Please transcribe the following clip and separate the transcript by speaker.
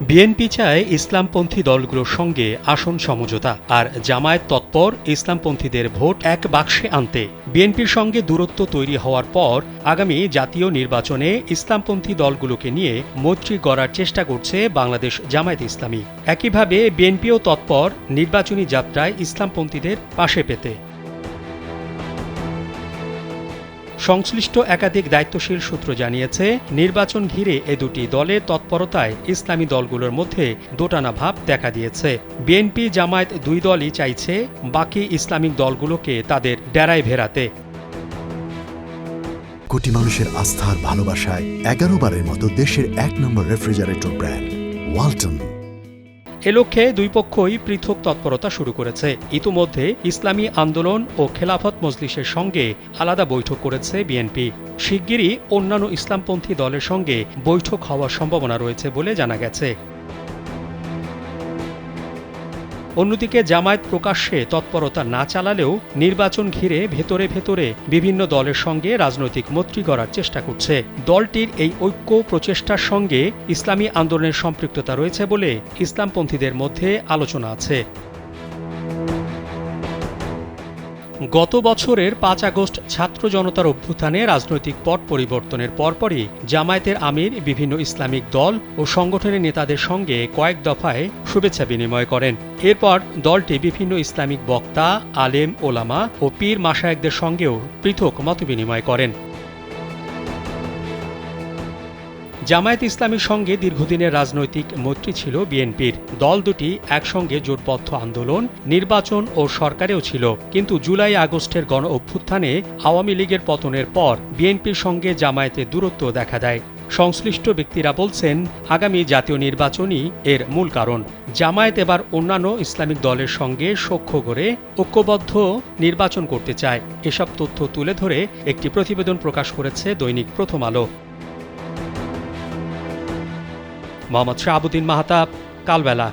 Speaker 1: BNP চায় ইসলামপন্থী দলগুলোর সঙ্গে আসন সমঝোতা, আর জামায়াত তৎপর ইসলামপন্থীদের ভোট এক বাক্সে আনতে। বিএনপির সঙ্গে দূরত্ব তৈরি হওয়ার পর আগামী জাতীয় নির্বাচনে ইসলামপন্থী দলগুলোকে নিয়ে মৈত্রী গড়ার চেষ্টা করছে বাংলাদেশ জামায়াত ইসলামী। একইভাবে বিএনপিও তৎপর নির্বাচনী যাত্রায় ইসলামপন্থীদের পাশে পেতে। সংশ্লিষ্ট একাধিক দায়িত্বশীল সূত্র জানিয়েছে, নির্বাচন ঘিরে এ দুটি দলের তৎপরতায় ইসলামী দলগুলোর মধ্যে দোটানা ভাব দেখা দিয়েছে। বিএনপি জামায়াত দুই দলই চাইছে বাকি ইসলামিক দলগুলোকে তাদের ডেরায় ভেড়াতে।
Speaker 2: কোটি মানুষের আস্থার ভালোবাসায় 11 বারের মতো দেশের 1 নম্বর রেফ্রিজারেটর ব্র্যান্ড ওয়ালটন।
Speaker 1: এ লক্ষ্যে দুই পক্ষই পৃথক তৎপরতা শুরু করেছে। ইতিমধ্যে ইসলামী আন্দোলন ও খেলাফত মজলিসের সঙ্গে আলাদা বৈঠক করেছে বিএনপি। শিগগিরই অন্যান্য ইসলামপন্থী দলের সঙ্গে বৈঠক হওয়ার সম্ভাবনা রয়েছে বলে জানা গেছে। অন্যদিকে জামায়াত প্রকাশ্যে তৎপরতা না চালালেও নির্বাচন ঘিরে ভেতরে ভেতরে বিভিন্ন দলের সঙ্গে রাজনৈতিক মৈত্রী গড়ার চেষ্টা করছে। দলটির এই ঐক্য প্রচেষ্টার সঙ্গে ইসলামী আন্দোলনের সম্পৃক্ততা রয়েছে বলে ইসলামপন্থীদের মধ্যে আলোচনা আছে। গত বছরের 5 আগস্ট ছাত্র জনতার অভ্যুত্থানে রাজনৈতিক পট পরিবর্তনের পরপরই জামায়াতের আমির বিভিন্ন ইসলামিক দল ও সংগঠনের নেতাদের সঙ্গে কয়েক দফায় শুভেচ্ছা বিনিময় করেন। এরপর দলটি বিভিন্ন ইসলামিক বক্তা, আলেম, ওলামা ও পীর মাশায়েখদের সঙ্গেও পৃথক মতবিনিময় করেন। জামায়াত ইসলামীর সঙ্গে দীর্ঘদিনের রাজনৈতিক মৈত্রী ছিল বিএনপির। দল দুটি একসঙ্গে জোটবদ্ধ আন্দোলন, নির্বাচন ও সরকারেও ছিল, কিন্তু জুলাই আগস্টের গণ অভ্যুত্থানে আওয়ামী লীগের পতনের পর বিএনপির সঙ্গে জামায়াতের দূরত্ব দেখা দেয়। সংশ্লিষ্ট ব্যক্তিরা বলছেন, আগামী জাতীয় নির্বাচনই এর মূল কারণ। জামায়াত এবার অন্যান্য ইসলামিক দলের সঙ্গে সখ্য করে ঐক্যবদ্ধ নির্বাচন করতে চায়। এসব তথ্য তুলে ধরে একটি প্রতিবেদন প্রকাশ করেছে দৈনিক প্রথম আলো। মোহাম্মদ শাহাবুদ্দিন মাহতাব, কালবেলা।